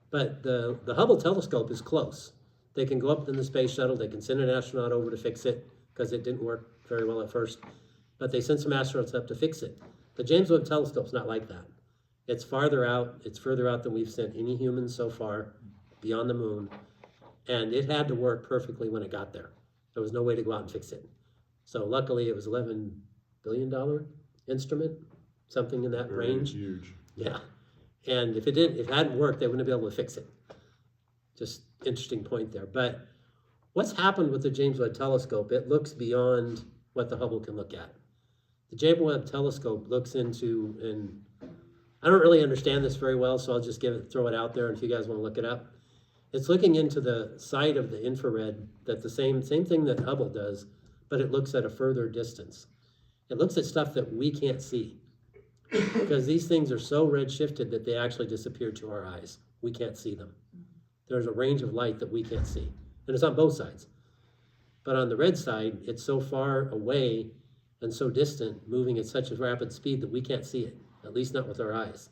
But the Hubble telescope is close. They can go up in the space shuttle, they can send an astronaut over to fix it, because it didn't work very well at first. But they sent some astronauts up to fix it. The James Webb telescope's not like that. It's farther out, it's further out than we've sent any humans so far, beyond the moon. And it had to work perfectly when it got there. There was no way to go out and fix it. So luckily it was $11 billion instrument, something in that Very range. huge. Yeah. And if it hadn't worked, they wouldn't have been able to fix it. Just interesting point there. But what's happened with the James Webb telescope, it looks beyond what the Hubble can look at. The James Webb telescope looks into, and I don't really understand this very well, so I'll just throw it out there, and if you guys want to look it up. It's looking into the side of the infrared, that the same thing that Hubble does, but it looks at a further distance. It looks at stuff that we can't see, because these things are so red-shifted that they actually disappear to our eyes. We can't see them. There's a range of light that we can't see, and it's on both sides. But on the red side, it's so far away and so distant, moving at such a rapid speed that we can't see it, at least not with our eyes.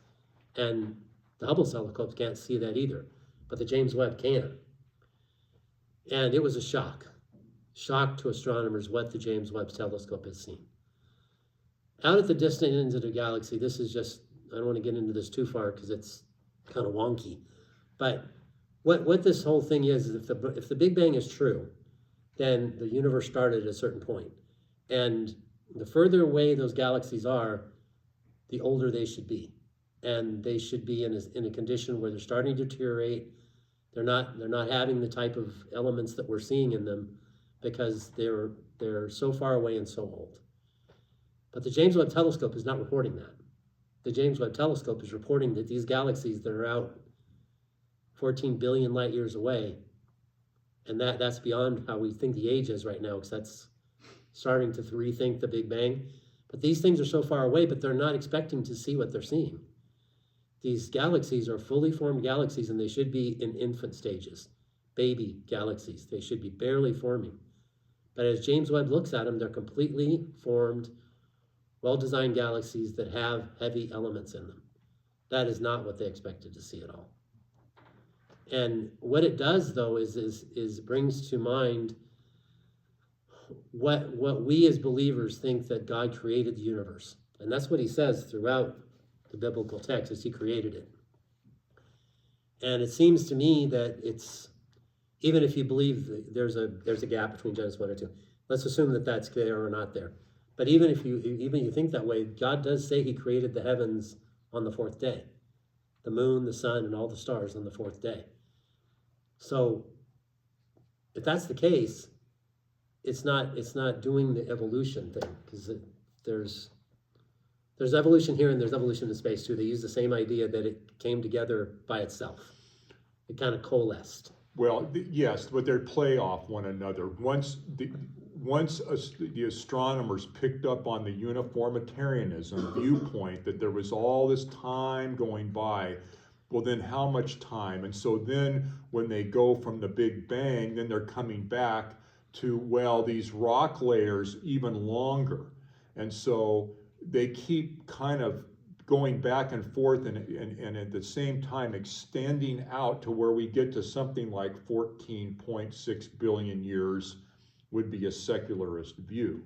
And the Hubble telescopes can't see that either, but the James Webb can. And it was a shock to astronomers what the James Webb telescope has seen. Out at the distant ends of the galaxy, this is just, I don't want to get into this too far because it's kind of wonky, but what this whole thing is if the Big Bang is true, then the universe started at a certain point. And the further away those galaxies are, the older they should be. And they should be in a condition where they're starting to deteriorate. They're not having the type of elements that we're seeing in them because they're so far away and so old. But the James Webb telescope is not reporting that. The James Webb telescope is reporting that these galaxies that are out 14 billion light years away, and that's beyond how we think the age is right now, because that's starting to rethink the Big Bang. But these things are so far away, but they're not expecting to see what they're seeing. These galaxies are fully formed galaxies, and they should be in infant stages, baby galaxies. They should be barely forming. But as James Webb looks at them, they're completely formed, well-designed galaxies that have heavy elements in them. That is not what they expected to see at all. And what it does, though, is brings to mind what we as believers think that God created the universe. And that's what he says throughout the biblical text, is he created it. And it seems to me that it's, even if you believe there's a gap between Genesis 1 and 2, let's assume that that's there or not there. But even if you think that way, God does say he created the heavens on the fourth day. The moon, the sun, and all the stars on the fourth day. So if that's the case, it's not doing the evolution thing, because there's evolution here and there's evolution in space too. They use the same idea that it came together by itself. It kind of coalesced. Well, yes, but they play off one another. Once the astronomers picked up on the uniformitarianism viewpoint that there was all this time going by, well, then how much time? And so then when they go from the Big Bang, then they're coming back to, well, these rock layers even longer. And so they keep kind of going back and forth and at the same time extending out to where we get to something like 14.6 billion years would be a secularist view.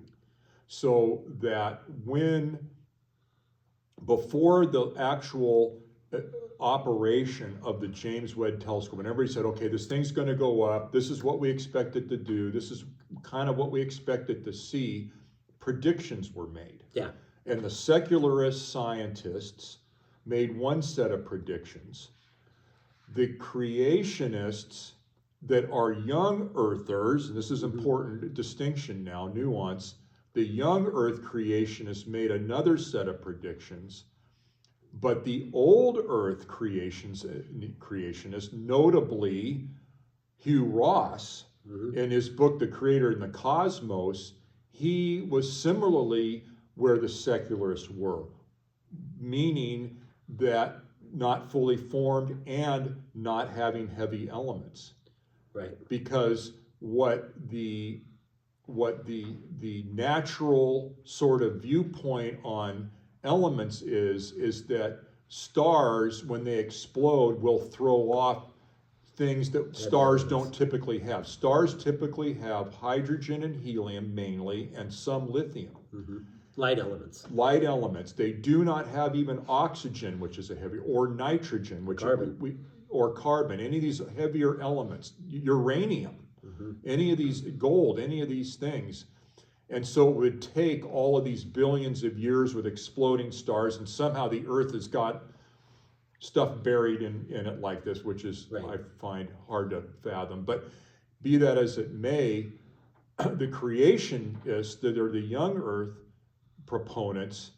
So that before the actual operation of the James Webb telescope, and everybody said, okay, this thing's going to go up, this is what we expect it to do, this is kind of what we expect it to see, predictions were made. Yeah. And the secularist scientists made one set of predictions. The creationists that are young earthers, and this is important distinction now, nuance, the young earth creationists made another set of predictions, but the old earth creationists, notably Hugh Ross, in his book, The Creator and the Cosmos, he was similarly where the secularists were, meaning that not fully formed and not having heavy elements. Right. Because what the natural sort of viewpoint on elements is that stars, when they explode, will throw off things that stars don't typically have. Stars typically have hydrogen and helium mainly, and some lithium. Light elements. Light elements. They do not have even oxygen, which is a heavy, or nitrogen, which or carbon, any of these heavier elements, uranium, any of these, gold, any of these things. And so it would take all of these billions of years with exploding stars, and somehow the Earth has got stuff buried in it like this, which is, I find hard to fathom. But be that as it may, the creationists that are the young Earth proponents,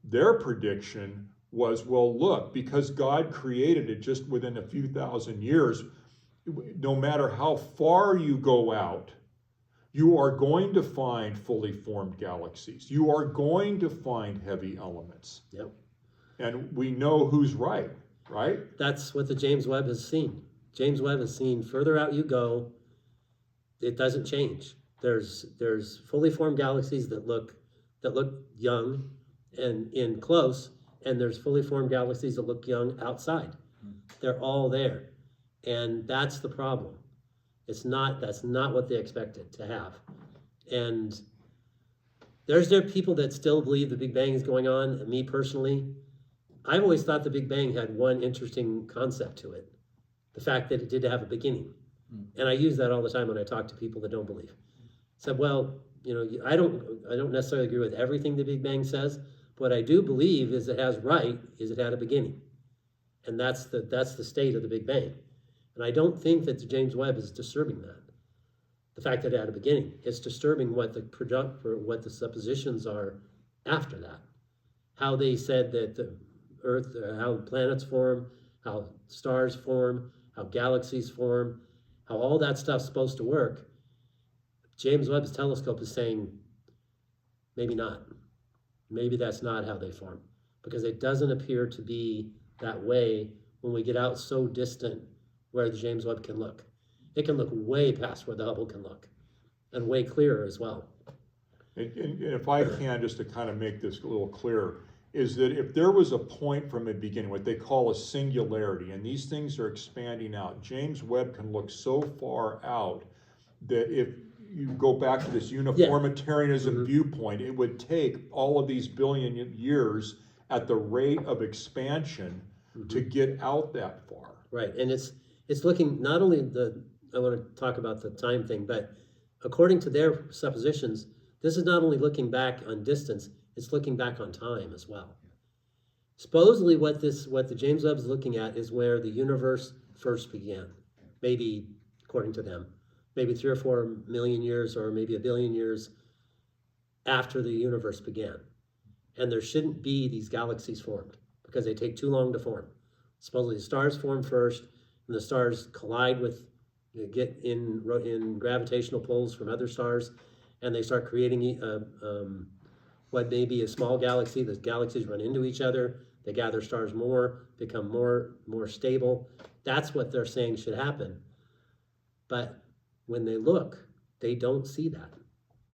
their prediction was, well, look, because God created it just within a few thousand years, no matter how far you go out, you are going to find fully formed galaxies. You are going to find heavy elements. Yep. And we know who's right? That's what the James Webb has seen. James Webb has seen further out you go, it doesn't change. There's fully formed galaxies that look young and in close, and there's fully formed galaxies that look young outside. They're all there. And that's the problem. That's not what they expected to have. And there are people that still believe the Big Bang is going on. And me personally, I've always thought the Big Bang had one interesting concept to it. The fact that it did have a beginning. And I use that all the time when I talk to people that don't believe. Said, well, I don't necessarily agree with everything the Big Bang says. But what I do believe is it had a beginning. And that's the state of the Big Bang. And I don't think that the James Webb is disturbing that. The fact that it had a beginning. It's disturbing what the suppositions are after that. How they said that the Earth, how planets form, how stars form, how galaxies form, how all that stuff's supposed to work. James Webb's telescope is saying, maybe not. Maybe that's not how they form. Because it doesn't appear to be that way when we get out so distant where the James Webb can look. It can look way past where the Hubble can look, and way clearer as well. And if I can, just to kind of make this a little clearer, is that if there was a point from the beginning, what they call a singularity, and these things are expanding out, James Webb can look so far out that if you go back to this uniformitarianism viewpoint, it would take all of these billion years at the rate of expansion to get out that far. Right, and it's looking not only I want to talk about the time thing, but according to their suppositions, this is not only looking back on distance, it's looking back on time as well. Supposedly what the James Webb is looking at is where the universe first began. Maybe, according to them, maybe 3 or 4 million years or maybe 1 billion years after the universe began. And there shouldn't be these galaxies formed because they take too long to form. Supposedly the stars form first, and the stars collide with, get in gravitational pulls from other stars, and they start creating what may be a small galaxy. The galaxies run into each other, they gather stars more, become more stable. That's what they're saying should happen. But when they look, they don't see that.